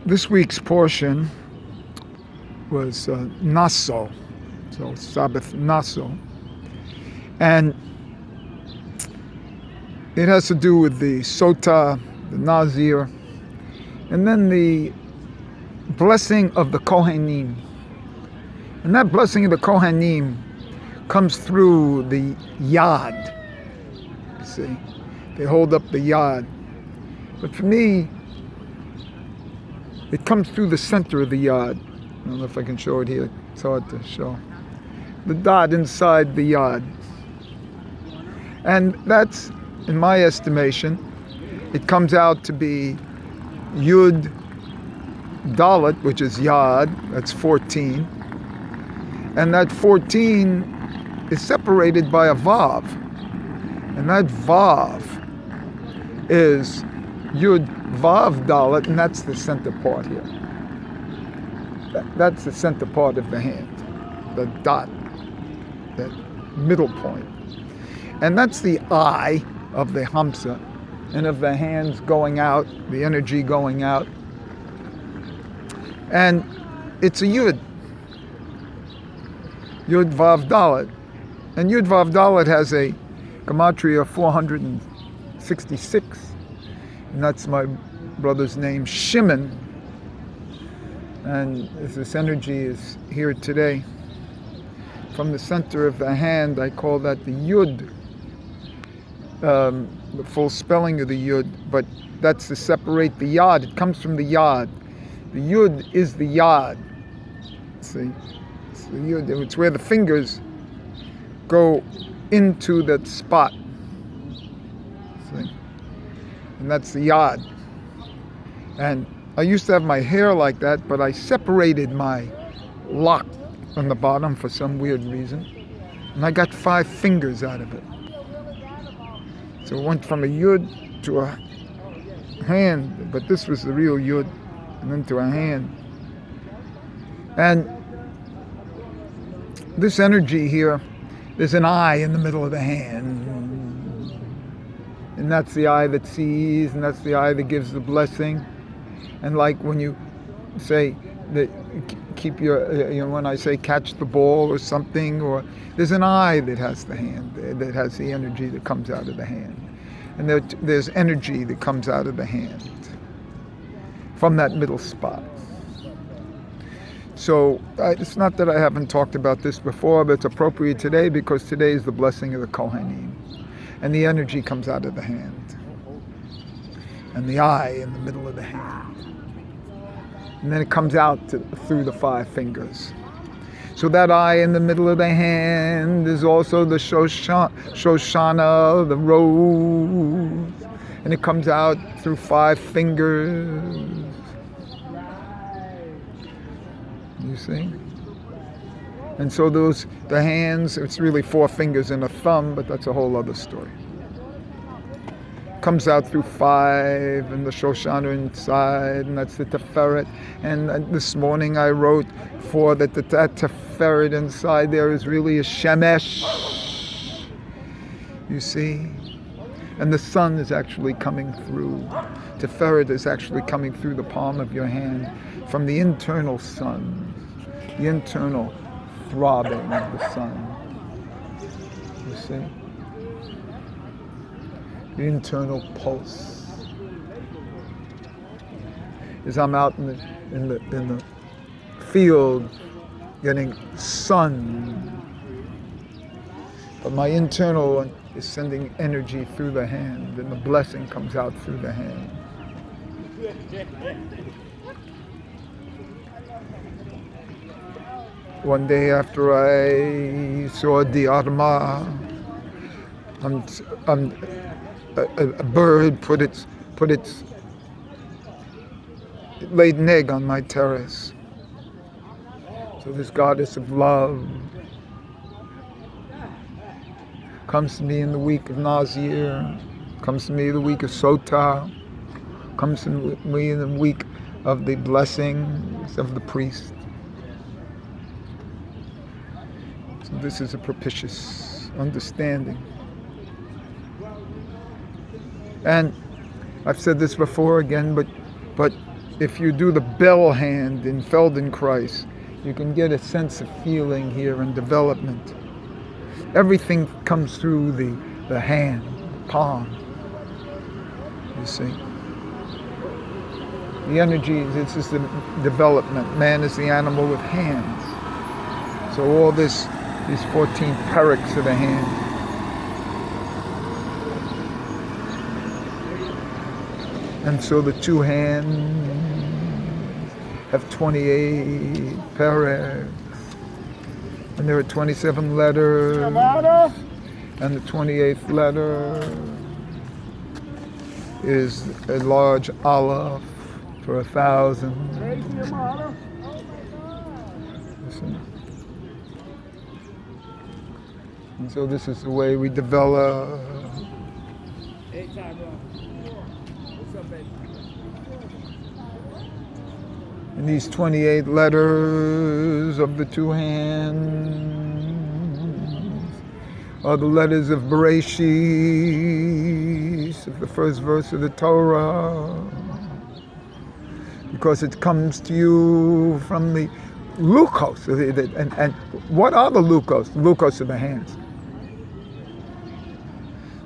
This week's portion was Naso, so Sabbath Naso, and it has to do with the Sota, the Nazir, and then the blessing of the Kohanim. And that blessing of the Kohanim comes through the Yad. You see, they hold up the Yad. But for me, it comes through the center of the Yad. I don't know if I can show it here. It's hard to show. The dot inside the Yad. And that's, in my estimation, it comes out to be Yud Dalet, which is Yad, that's 14. And that 14 is separated by a Vav. And that Vav is Yud Vav Dalet, and that's the center part here. That's the center part of the hand, the dot, that middle point. And that's the eye of the Hamsa, and of the hands going out, the energy going out. And it's a Yud. Yud Vav Dalet. And Yud Vav Dalet has a gematria of 466. And that's my brother's name, Shimon. And as this energy is here today, from the center of the hand, I call that the Yud. The full spelling of the Yud, but that's to separate the Yad. It comes from the Yad. The Yud is the Yad. See? It's the Yud. It's where the fingers go into that spot. See? And that's the Yad. And I used to have my hair like that, but I separated my lock on the bottom for some weird reason. And I got 5 fingers out of it. So it went from a Yud to a hand, but this was the real Yud, and then to a hand. And this energy here, there's an eye in the middle of the hand. And that's the eye that sees, and that's the eye that gives the blessing. And like when you say that, keep your, when I say catch the ball or something, or there's an eye that has the hand, that has the energy that comes out of the hand. And there's energy that comes out of the hand from that middle spot. So it's not that I haven't talked about this before, but it's appropriate today because today is the blessing of the Kohanim. And the energy comes out of the hand. And the eye in the middle of the hand. And then it comes out through the 5 fingers. So that eye in the middle of the hand is also the Shoshana, the rose. And it comes out through 5 fingers. You see? And so the hands, it's really 4 fingers and a thumb, but that's a whole other story. Comes out through 5, and the Shoshana inside, and that's the Teferet. And this morning I wrote for that Teferet inside there is really a Shemesh. You see? And the sun is actually coming through. Teferet is actually coming through the palm of your hand from the internal sun, the internal throbbing of the sun. You see? The internal pulse. As I'm out in the field getting sun, but my internal one is sending energy through the hand, and the blessing comes out through the hand. One day after I saw the Dharma, a bird put its laid an egg on my terrace. So this goddess of love comes to me in the week of Nazir, comes to me in the week of Sota, comes to me in the week of the blessings of the priest. So this is a propitious understanding. And I've said this before again, but if you do the bell hand in Feldenkrais, you can get a sense of feeling here and development. Everything comes through the hand, palm. You see. The energy, this is the development. Man is the animal with hands. So all these 14 Pereks of the hand. And so the two hands have 28 Pereks. And there are 27 letters. And the 28th letter is a large aleph for 1,000. And so this is the way we develop. And these 28 letters of the two hands are the letters of Bereshit, of the first verse of the Torah, because it comes to you from the lukos. And what are the lukos? The lukos are the hands.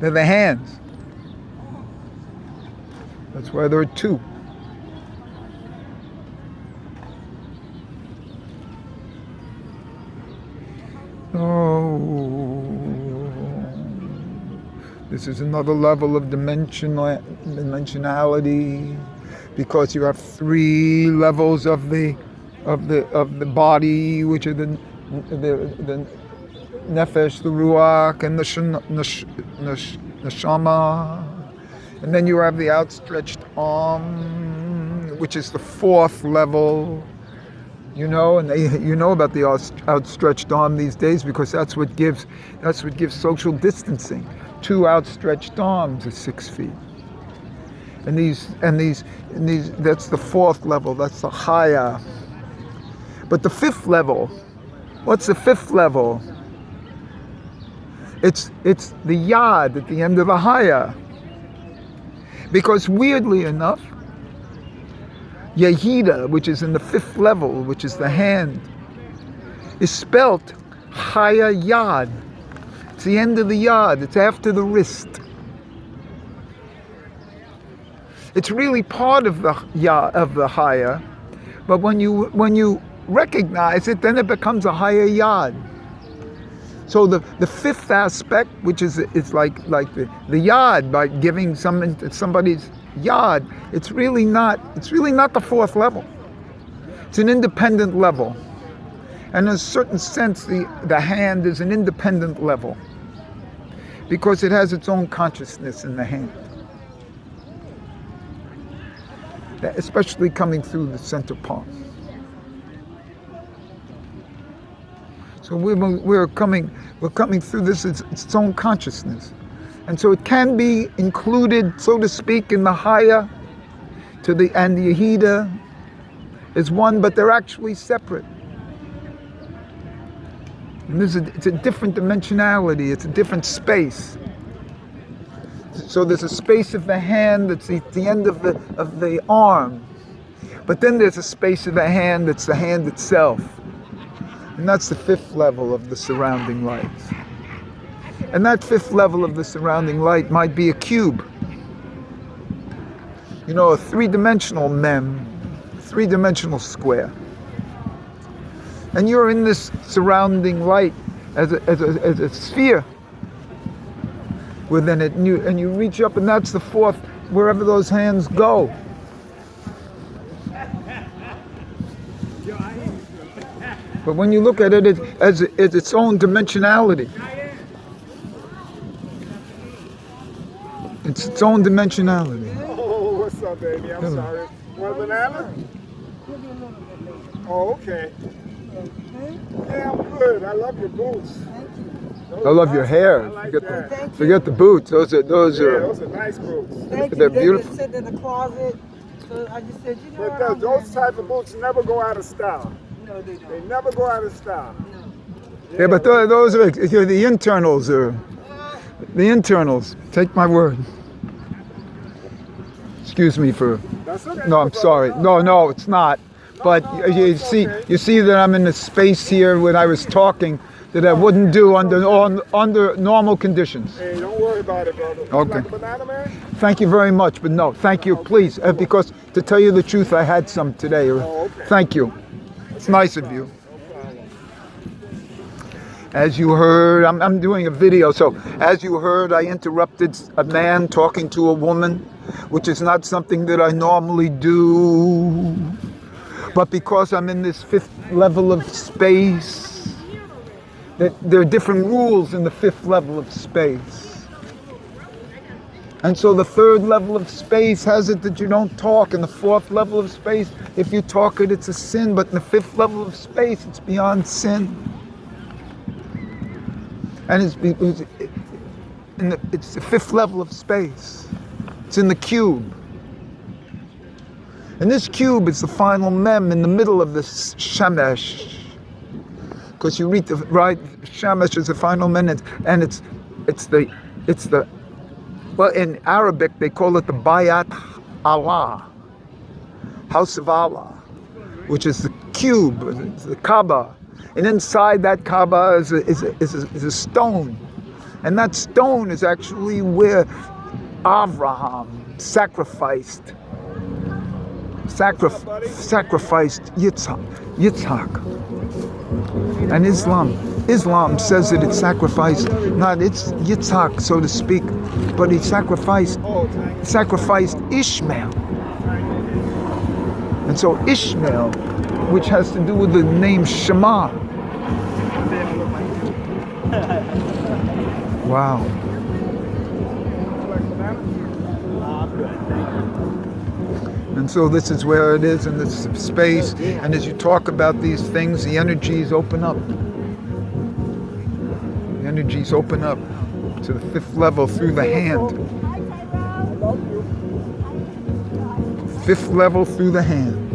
They're the hands. That's why there are two. Oh, this is another level of dimensionality, because you have 3 levels of the body, which are the nefesh, the ruach, and the neshama, and then you have the outstretched arm, which is the 4th level. You know, and you know about the outstretched arm these days, because that's what gives social distancing. 2 outstretched arms is 6 feet. And these that's the 4th level. That's the higher. But the 5th level, what's the 5th level? It's the yad at the end of the higher. Because weirdly enough, Yehida, which is in the 5th level, which is the hand, is spelt Chaya Yad. It's the end of the yad. It's after the wrist. It's really part of the yad, of the Chaya, but when you recognize it, then it becomes a Chaya Yad. So the 5th aspect, which is it's like the yad, by giving somebody's yad, it's really not the 4th level. It's an independent level, and in a certain sense, the hand is an independent level, because it has its own consciousness in the hand, especially coming through the center palm. So we're coming through this, its own consciousness. And so it can be included, so to speak, in the Haya, and the Yehida is one, but they're actually separate. And it's a different dimensionality, it's a different space. So there's a space of the hand that's at the end of the arm, but then there's a space of the hand that's the hand itself. And that's the 5th level of the surrounding light. And that 5th level of the surrounding light might be a cube. You know, a 3-dimensional mem, 3-dimensional square. And you're in this surrounding light as a sphere within it, and you reach up, and that's the 4th, wherever those hands go. But when you look at it as its own dimensionality, it's its own dimensionality. Oh, what's up, baby? I'm sorry. Want a banana? Oh, okay. Yeah, I'm good. I love your boots. I love your hair. I like that. Forget the boots. Those are Those are nice boots. Thank They're you. They beautiful. just sit in the closet. So I just said, you know what? But those type of boots never go out of style. No, they They don't. never go out of style. No. Yeah, but those are the internals. The internals. Take my word. Excuse me for That's okay. No, I'm sorry. No, it's not. But you see, okay. you see that I'm in the space here when I was talking that I wouldn't do under normal conditions. Hey, don't worry about it, brother. You Okay. like a banana, man? Thank you very much, but no, thank you, please, because to tell you the truth, I had some today. okay. Thank you. It's nice of you. As you heard, I'm doing a video, so as you heard, I interrupted a man talking to a woman, which is not something that I normally do. But because I'm in this fifth level of space, there are different rules in the fifth level of space. And so the third level of space has it that you don't talk. In the fourth level of space, if you talk it, it's a sin. But in the fifth level of space, it's beyond sin. And it's the fifth level of space. It's in the cube. And this cube is the final mem in the middle of this shemesh. Because you read the right shemesh is the final mem, and it's the well, in Arabic they call it the Bayat Allah, House of Allah, which is the cube, it's the Kaaba. And inside that Kaaba is a stone. And that stone is actually where Abraham sacrificed Yitzhak. And Islam says that it sacrificed, not it's Yitzhak, so to speak, but he sacrificed Ishmael. And so Ishmael, which has to do with the name Shema. Wow. And so this is where it is in this space. And as you talk about these things, the energies open up. The energies open up to the fifth level through the hand. Fifth level through the hand.